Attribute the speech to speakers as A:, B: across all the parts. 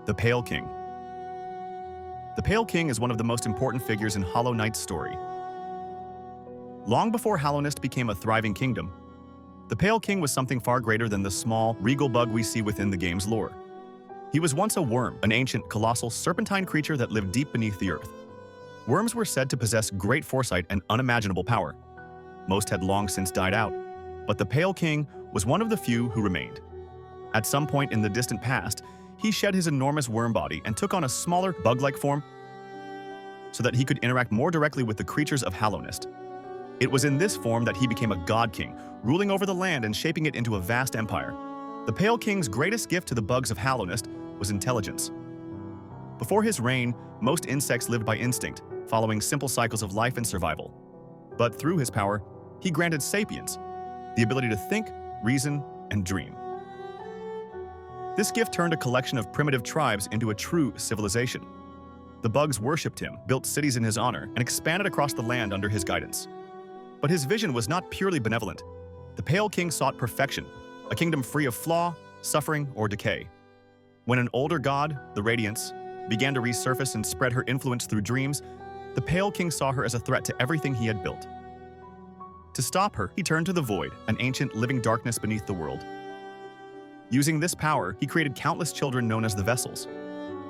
A: The Pale King. The Pale King is one of the most important figures in Hollow Knight's story. Long before Hallownest became a thriving kingdom, the Pale King was something far greater than the small, regal bug we see within the game's lore. He was once a worm, an ancient, colossal, serpentine creature that lived deep beneath the earth. Worms were said to possess great foresight and unimaginable power. Most had long since died out, but the Pale King was one of the few who remained. At some point in the distant past, he shed his enormous worm body and took on a smaller, bug-like form so that he could interact more directly with the creatures of Hallownest. It was in this form that he became a god king, ruling over the land and shaping it into a vast empire. The Pale King's greatest gift to the bugs of Hallownest was intelligence. Before his reign, most insects lived by instinct, following simple cycles of life and survival. But through his power, he granted sapience, the ability to think, reason, and dream. This gift turned a collection of primitive tribes into a true civilization. The bugs worshipped him, built cities in his honor, and expanded across the land under his guidance. But his vision was not purely benevolent. The Pale King sought perfection, a kingdom free of flaw, suffering, or decay. When an older god, the Radiance, began to resurface and spread her influence through dreams, the Pale King saw her as a threat to everything he had built. To stop her, he turned to the Void, an ancient living darkness beneath the world. Using this power, he created countless children known as the Vessels.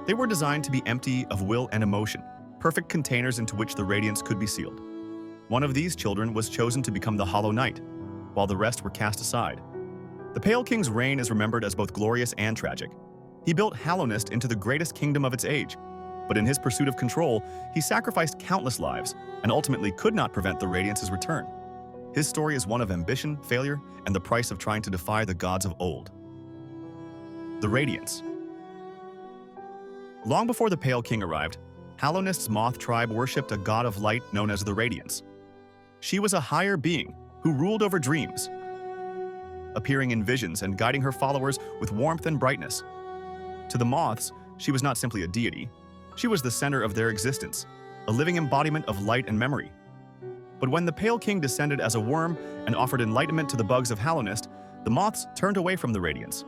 A: They were designed to be empty of will and emotion, perfect containers into which the Radiance could be sealed. One of these children was chosen to become the Hollow Knight, while the rest were cast aside. The Pale King's reign is remembered as both glorious and tragic. He built Hallownest into the greatest kingdom of its age, but in his pursuit of control, he sacrificed countless lives and ultimately could not prevent the Radiance's return. His story is one of ambition, failure, and the price of trying to defy the gods of old. The Radiance. Long before the Pale King arrived, Hallownest's moth tribe worshipped a god of light known as the Radiance. She was a higher being who ruled over dreams, appearing in visions and guiding her followers with warmth and brightness. To the moths, she was not simply a deity. She was the center of their existence, a living embodiment of light and memory. But when the Pale King descended as a worm and offered enlightenment to the bugs of Hallownest, the moths turned away from the Radiance.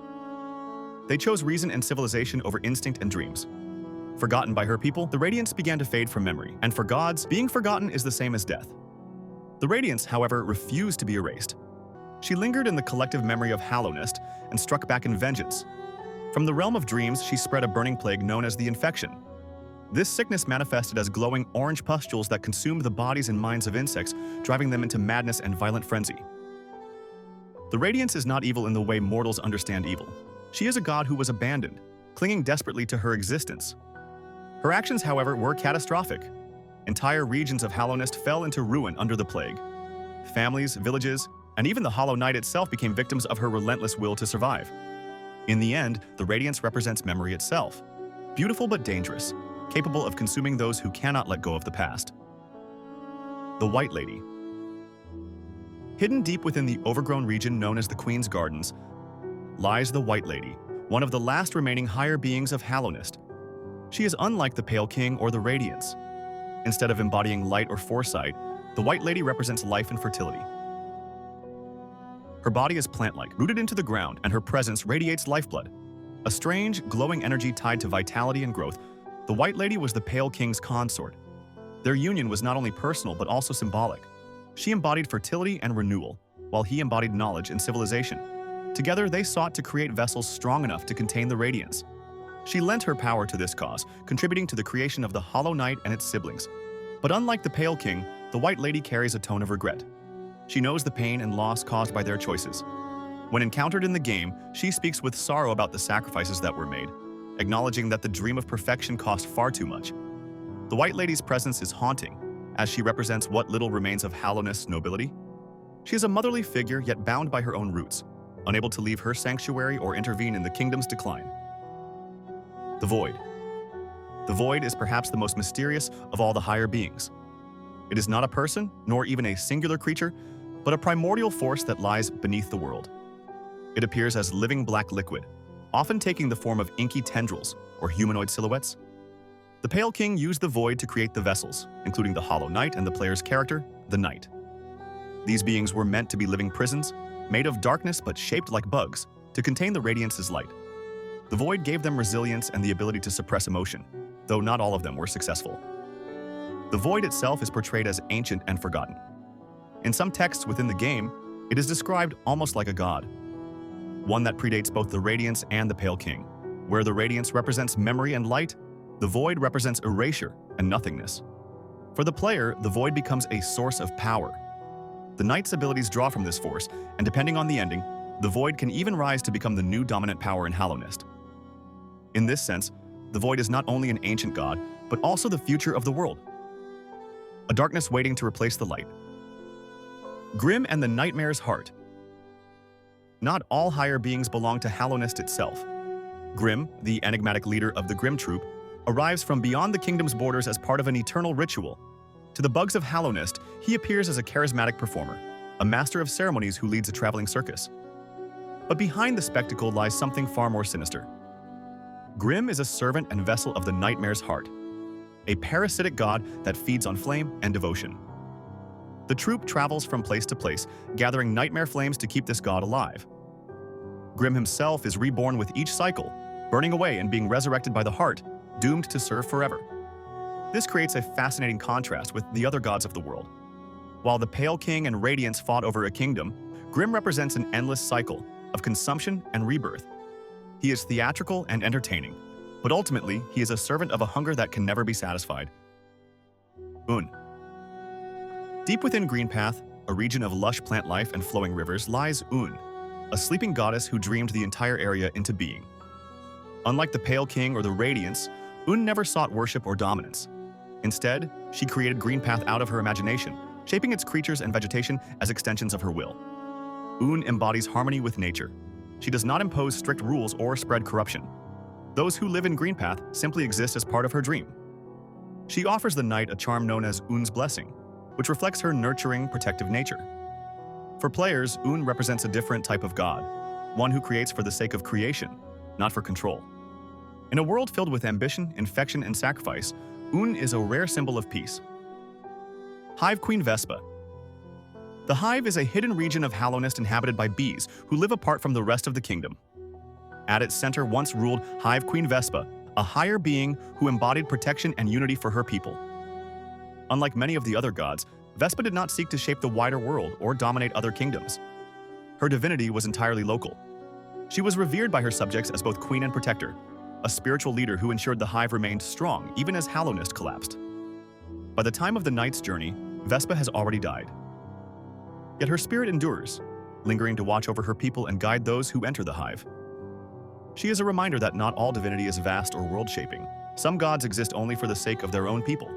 A: They chose reason and civilization over instinct and dreams. Forgotten by her people, the Radiance began to fade from memory, and for gods, being forgotten is the same as death. The Radiance, however, refused to be erased. She lingered in the collective memory of Hallownest and struck back in vengeance. From the realm of dreams, she spread a burning plague known as the Infection. This sickness manifested as glowing orange pustules that consumed the bodies and minds of insects, driving them into madness and violent frenzy. The Radiance is not evil in the way mortals understand evil. She is a god who was abandoned, clinging desperately to her existence. Her actions, however, were catastrophic. Entire regions of Hallownest fell into ruin under the plague. Families, villages, and even the Hollow Knight itself became victims of her relentless will to survive. In the end, the Radiance represents memory itself, beautiful but dangerous, capable of consuming those who cannot let go of the past. The White Lady. Hidden deep within the overgrown region known as the Queen's Gardens lies the White Lady, one of the last remaining higher beings of Hallownest. She is unlike the Pale King or the Radiance. Instead of embodying light or foresight, the White Lady represents life and fertility. Her body is plant-like, rooted into the ground, and her presence radiates lifeblood. A strange, glowing energy tied to vitality and growth, the White Lady was the Pale King's consort. Their union was not only personal but also symbolic. She embodied fertility and renewal, while he embodied knowledge and civilization. Together, they sought to create vessels strong enough to contain the Radiance. She lent her power to this cause, contributing to the creation of the Hollow Knight and its siblings. But unlike the Pale King, the White Lady carries a tone of regret. She knows the pain and loss caused by their choices. When encountered in the game, she speaks with sorrow about the sacrifices that were made, acknowledging that the dream of perfection cost far too much. The White Lady's presence is haunting, as she represents what little remains of Hallownest's nobility. She is a motherly figure, yet bound by her own roots, unable to leave her sanctuary or intervene in the kingdom's decline. The Void. The Void is perhaps the most mysterious of all the higher beings. It is not a person, nor even a singular creature, but a primordial force that lies beneath the world. It appears as living black liquid, often taking the form of inky tendrils or humanoid silhouettes. The Pale King used the Void to create the vessels, including the Hollow Knight and the player's character, the Knight. These beings were meant to be living prisons, made of darkness but shaped like bugs, to contain the Radiance's light. The void gave them resilience and the ability to suppress emotion, though not all of them were successful. The void itself is portrayed as ancient and forgotten. In some texts within the game, it is described almost like a god, one that predates both the Radiance and the Pale King. Where the Radiance represents memory and light, the void represents erasure and nothingness. For the player, the void becomes a source of power. The knight's abilities draw from this force, and depending on the ending, the void can even rise to become the new dominant power in Hallownest. In this sense, the void is not only an ancient god, but also the future of the world, a darkness waiting to replace the light. Grimm and the Nightmare's Heart. Not all higher beings belong to Hallownest itself. Grimm, the enigmatic leader of the Grimm troop, arrives from beyond the kingdom's borders as part of an eternal ritual. To the bugs of Hallownest, he appears as a charismatic performer, a master of ceremonies who leads a traveling circus. But behind the spectacle lies something far more sinister. Grimm is a servant and vessel of the Nightmare's Heart, a parasitic god that feeds on flame and devotion. The troop travels from place to place, gathering nightmare flames to keep this god alive. Grimm himself is reborn with each cycle, burning away and being resurrected by the heart, doomed to serve forever. This creates a fascinating contrast with the other gods of the world. While the Pale King and Radiance fought over a kingdom, Grimm represents an endless cycle of consumption and rebirth. He is theatrical and entertaining, but ultimately he is a servant of a hunger that can never be satisfied. Un. Deep within Greenpath, a region of lush plant life and flowing rivers, lies Un, a sleeping goddess who dreamed the entire area into being. Unlike the Pale King or the Radiance, Un never sought worship or dominance. Instead, she created Greenpath out of her imagination, shaping its creatures and vegetation as extensions of her will. Un embodies harmony with nature. She does not impose strict rules or spread corruption. Those who live in Greenpath simply exist as part of her dream. She offers the knight a charm known as Un's Blessing, which reflects her nurturing, protective nature. For players, Un represents a different type of god, one who creates for the sake of creation, not for control. In a world filled with ambition, infection, and sacrifice, Un is a rare symbol of peace. Hive Queen Vespa. The Hive is a hidden region of Hallownest inhabited by bees who live apart from the rest of the kingdom. At its center once ruled Hive Queen Vespa, a higher being who embodied protection and unity for her people. Unlike many of the other gods, Vespa did not seek to shape the wider world or dominate other kingdoms. Her divinity was entirely local. She was revered by her subjects as both queen and protector, a spiritual leader who ensured the Hive remained strong even as Hallownest collapsed. By the time of the knight's journey, Vespa has already died. Yet her spirit endures, lingering to watch over her people and guide those who enter the Hive. She is a reminder that not all divinity is vast or world-shaping. Some gods exist only for the sake of their own people,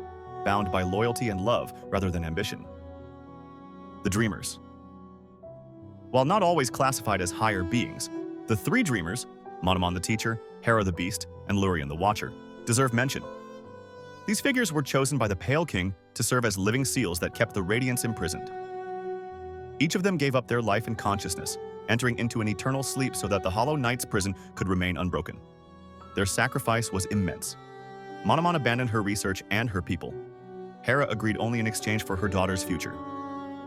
A: bound by loyalty and love rather than ambition. The Dreamers. While not always classified as higher beings, the three Dreamers, Monomon the Teacher, Hera the Beast, and Lurien the Watcher, deserve mention. These figures were chosen by the Pale King to serve as living seals that kept the Radiance imprisoned. Each of them gave up their life and consciousness, entering into an eternal sleep so that the Hollow Knight's prison could remain unbroken. Their sacrifice was immense. Monomon abandoned her research and her people. Hera agreed only in exchange for her daughter's future.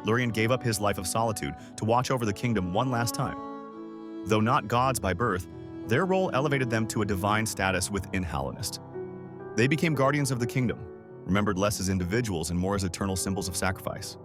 A: Lurien gave up his life of solitude to watch over the kingdom one last time. Though not gods by birth, their role elevated them to a divine status within Hallownest. They became guardians of the kingdom, remembered less as individuals and more as eternal symbols of sacrifice.